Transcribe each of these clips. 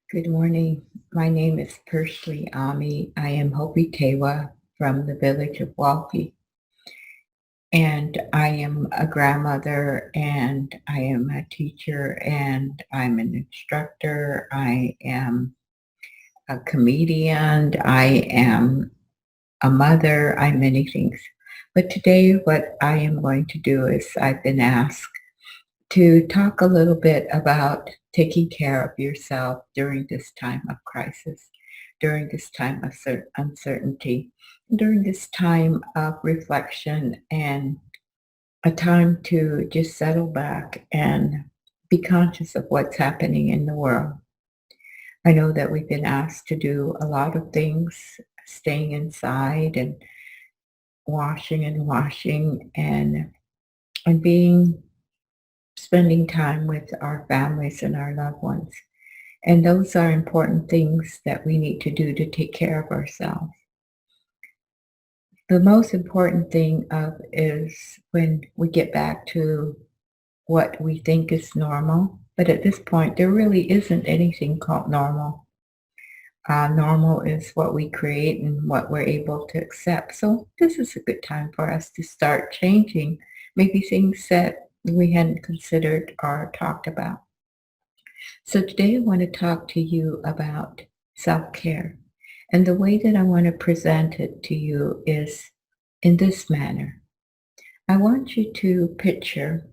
Good morning. My name is Pershlie Ami. I am Hopi Tewa from the Village of Walpi, and I am a grandmother, and I am a teacher, and I'm an instructor. I am a comedian. I am a mother. I'm many things. But today, what I am going to do is I've been asked to talk a little bit about taking care of yourself during this time of crisis, during this time of uncertainty, during this time of reflection and a time to just settle back and be conscious of what's happening in the world. I know that we've been asked to do a lot of things, staying inside and washing and being spending time with our families and our loved ones. And those are important things that we need to do to take care of ourselves. The most important thing is when we get back to what we think is normal. But at this point, there really isn't anything called normal. Normal is what we create and what we're able to accept. So this is a good time for us to start changing maybe things that we hadn't considered or talked about. So today I want to talk to you about self-care. And the way that I want to present it to you is in this manner. I want you to picture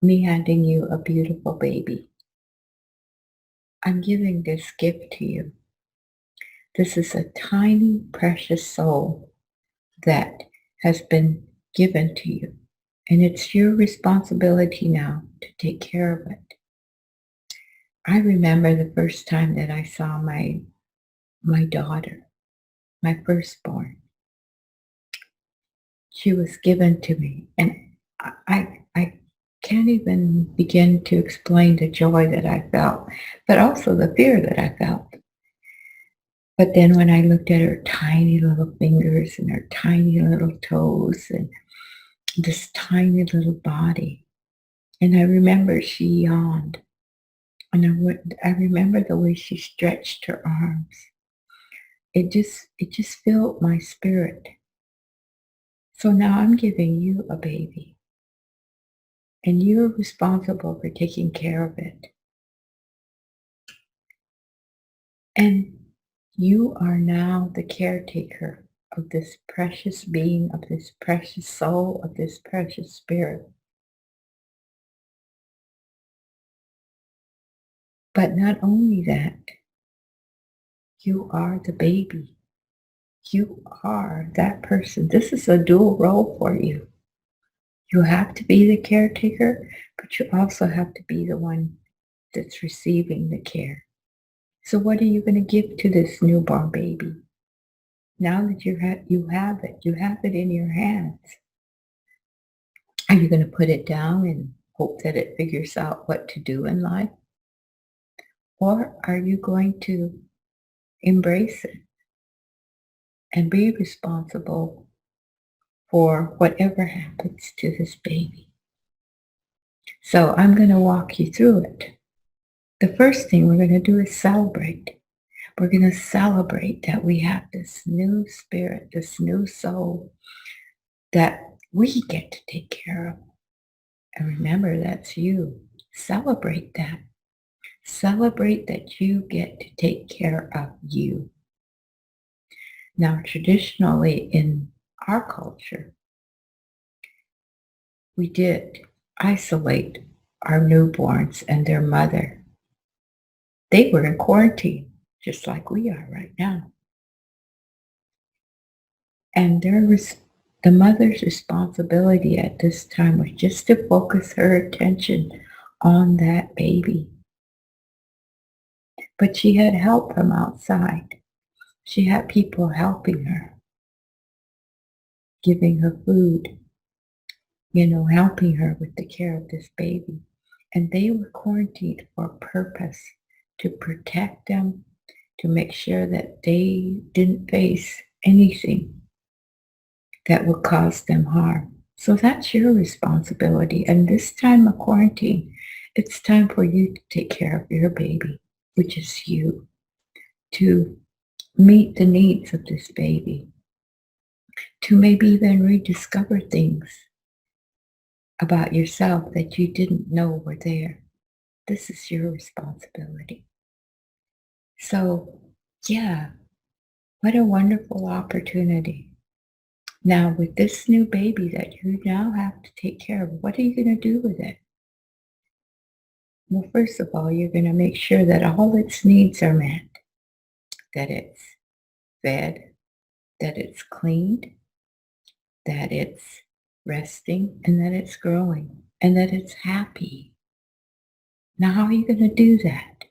me handing you a beautiful baby. I'm giving this gift to you. This is a tiny, precious soul that has been given to you. And it's your responsibility now to take care of it. I remember the first time that I saw my daughter, my firstborn. She was given to me, and I can't even begin to explain the joy that I felt, but also the fear that I felt. But then when I looked at her tiny little fingers and her tiny little toes and this tiny little body, and I remember she yawned, and I remember the way she stretched her arms. It just filled my spirit. So now I'm giving you a baby, and you're responsible for taking care of it. And you are now the caretaker of this precious being, of this precious soul, of this precious spirit. But not only that, you are the baby. You are that person. This is a dual role for you. You have to be the caretaker, but you also have to be the one that's receiving the care. So what are you going to give to this newborn baby? Now that you have it in your hands. Are you going to put it down and hope that it figures out what to do in life? Or are you going to embrace it and be responsible for whatever happens to this baby? So I'm going to walk you through it. The first thing we're going to do is celebrate. We're going to celebrate that we have this new spirit, this new soul that we get to take care of. And remember, that's you. Celebrate that. Celebrate that you get to take care of you. Now, traditionally in our culture, we did isolate our newborns and their mother. They were in quarantine, just like we are right now. And the mother's responsibility at this time was just to focus her attention on that baby. But she had help from outside. She had people helping her, giving her food, helping her with the care of this baby. And they were quarantined for a purpose, to protect them, to make sure that they didn't face anything that would cause them harm. So that's your responsibility. And this time of quarantine It's time for you to take care of your baby, which is you, to meet the needs of this baby, to maybe even rediscover things about yourself that you didn't know were there. This is your responsibility. So, yeah, what a wonderful opportunity. Now, with this new baby that you now have to take care of, what are you going to do with it? Well, first of all, you're going to make sure that all its needs are met, that it's fed, that it's cleaned, that it's resting, and that it's growing, and that it's happy. Now, how are you going to do that?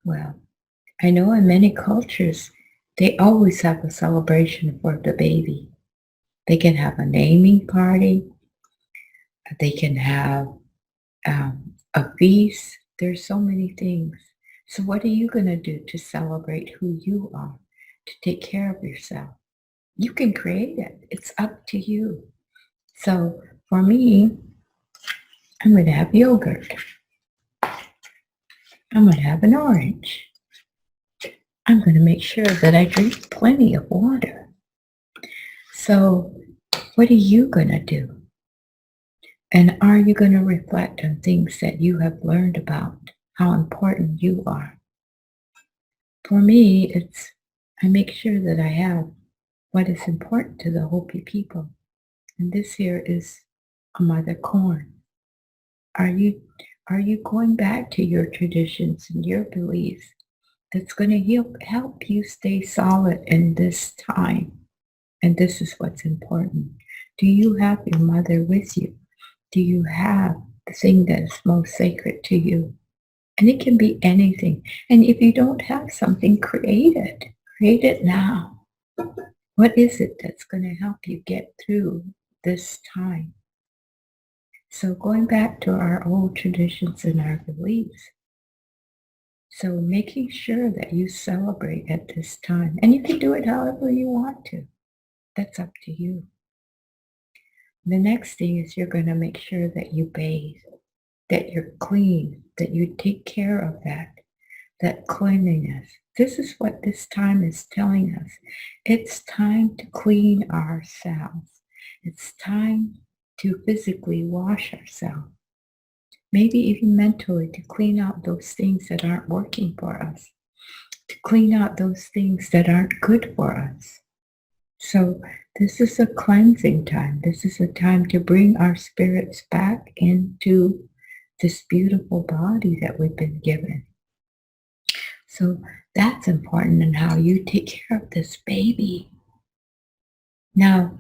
Well, I know in many cultures, they always have a celebration for the baby. They can have a naming party, they can have a feast. There's so many things. So, what are you going to do to celebrate who you are, to take care of yourself? You can create it, it's up to you. So, for me, I'm going to have yogurt. I'm going to have an orange. I'm going to make sure that I drink plenty of water. So, what are you going to do? And are you going to reflect on things that you have learned about how important you are? For me, I make sure that I have what is important to the Hopi people. And this here is a mother corn. Are you are you going back to your traditions and your beliefs that's going to help you stay solid in this time? And this is what's important. Do you have your mother with you? Do you have the thing that is most sacred to you? And it can be anything. And if you don't have something, create it. Create it now. What is it that's going to help you get through this time? So going back to our old traditions and our beliefs. So making sure that you celebrate at this time. And you can do it however you want to. That's up to you. The next thing is you're going to make sure that you bathe, that you're clean, that you take care of that cleanliness. This is what this time is telling us. It's time to clean ourselves. It's time to physically wash ourselves. Maybe even mentally to clean out those things that aren't working for us, to clean out those things that aren't good for us. So this is a cleansing time. This is a time to bring our spirits back into this beautiful body that we've been given. So that's important in how you take care of this baby. Now,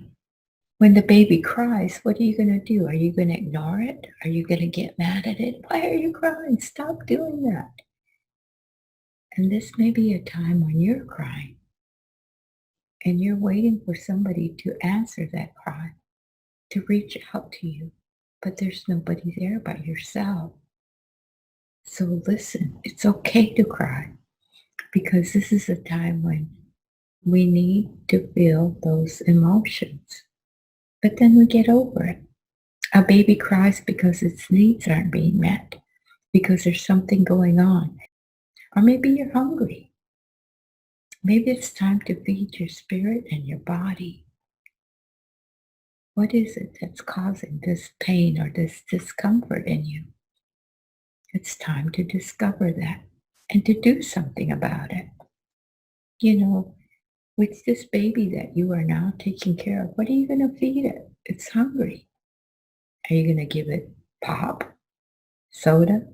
when the baby cries, what are you going to do? Are you going to ignore it? Are you going to get mad at it? Why are you crying? Stop doing that. And this may be a time when you're crying and you're waiting for somebody to answer that cry, to reach out to you, but there's nobody there but yourself. So listen, it's okay to cry because this is a time when we need to feel those emotions. But then we get over it. A baby cries because its needs aren't being met, because there's something going on. Or maybe you're hungry. Maybe it's time to feed your spirit and your body. What is it that's causing this pain or this discomfort in you? It's time to discover that and to do something about it. You know, with this baby that you are now taking care of, what are you going to feed it? It's hungry. Are you going to give it pop, soda?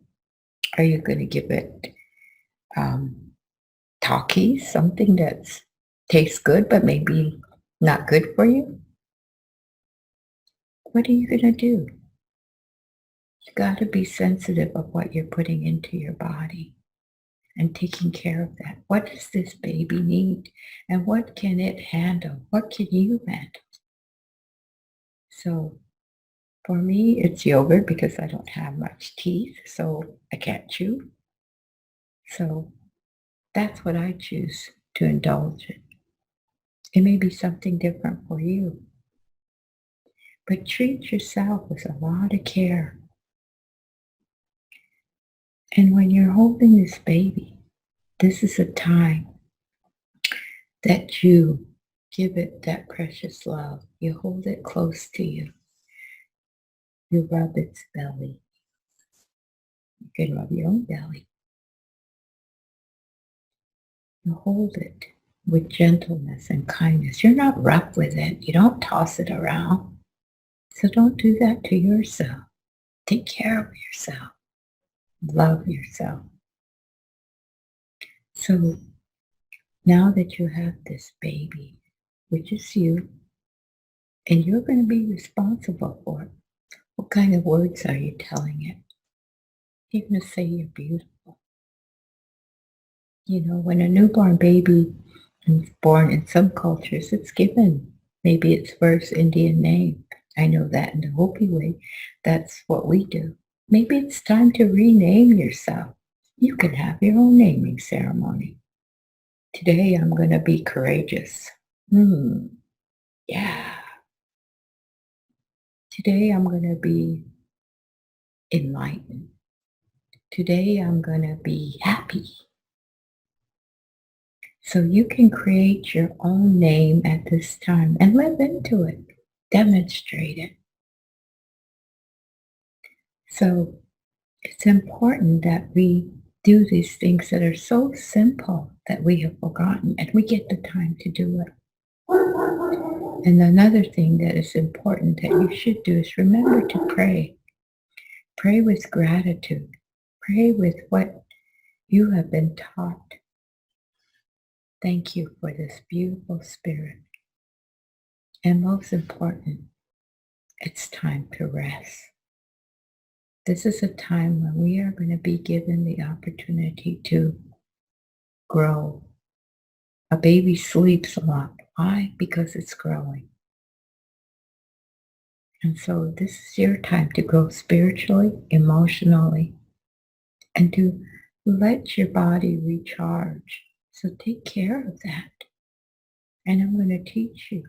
Are you going to give it Takis, something that tastes good but maybe not good for you? What are you going to do? You got to be sensitive of what you're putting into your body and taking care of that. What does this baby need? And what can it handle? What can you handle? So for me, it's yogurt because I don't have much teeth, so I can't chew. So that's what I choose to indulge in. It may be something different for you, but treat yourself with a lot of care. And when you're holding this baby, this is a time that you give it that precious love. You hold it close to you. You rub its belly. You can rub your own belly. You hold it with gentleness and kindness. You're not rough with it. You don't toss it around. So don't do that to yourself. Take care of yourself. Love yourself. So now that you have this baby, which is you, and you're going to be responsible for it, what kind of words are you telling it? You're going to say you're beautiful. You know, when a newborn baby is born in some cultures, it's given maybe its first Indian name. I know that in the Hopi way, that's what we do. Maybe it's time to rename yourself. You can have your own naming ceremony. Today I'm going to be courageous. Yeah. Today I'm going to be enlightened. Today I'm going to be happy. So you can create your own name at this time and live into it. Demonstrate it. So it's important that we do these things that are so simple that we have forgotten and we get the time to do it. And another thing that is important that you should do is remember to pray. Pray with gratitude. Pray with what you have been taught. Thank you for this beautiful spirit. And most important, it's time to rest. This is a time when we are going to be given the opportunity to grow. A baby sleeps a lot. Why? Because it's growing. And so this is your time to grow spiritually, emotionally, and to let your body recharge. So take care of that. And I'm going to teach you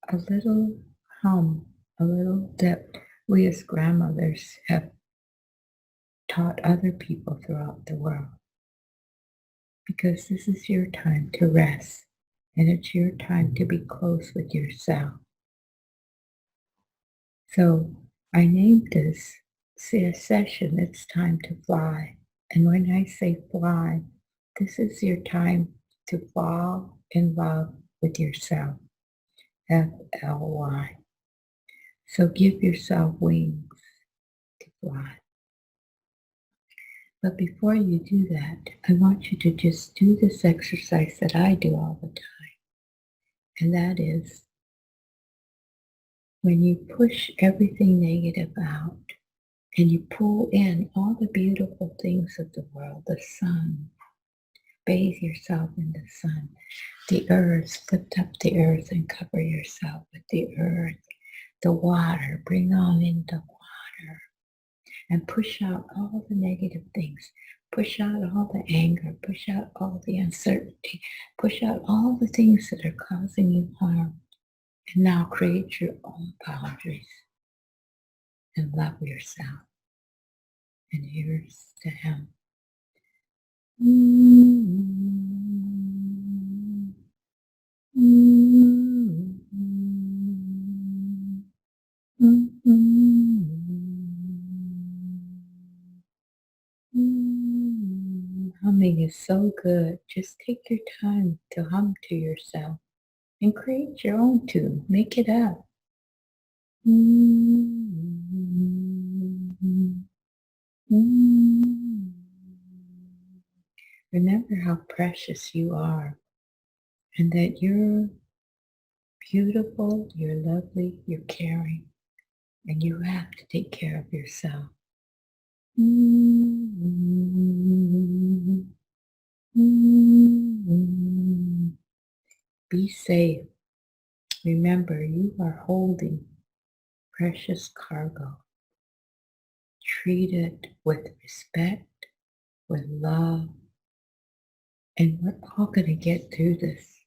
a little hum, a little that we as grandmothers have taught other people throughout the world. Because this is your time to rest, and it's your time to be close with yourself. So I named this session, It's Time to Fly. And when I say fly, this is your time to fall in love with yourself. FLY. So give yourself wings to fly. But before you do that, I want you to just do this exercise that I do all the time. And that is when you push everything negative out and you pull in all the beautiful things of the world, the sun, bathe yourself in the sun, the earth, lift up the earth and cover yourself with the earth, the water, bring on in the water and push out all the negative things. Push out all the anger, push out all the uncertainty, push out all the things that are causing you harm. And now create your own boundaries and love yourself. And here's to him. Humming is so good. Just take your time to hum to yourself and create your own tune. Make it up. Remember how precious you are and that you're beautiful, you're lovely, you're caring, and you have to take care of yourself. Be safe. Remember, you are holding precious cargo. Treat it with respect, with love, and we're all going to get through this.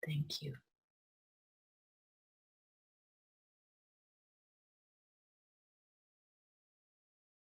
Thank you.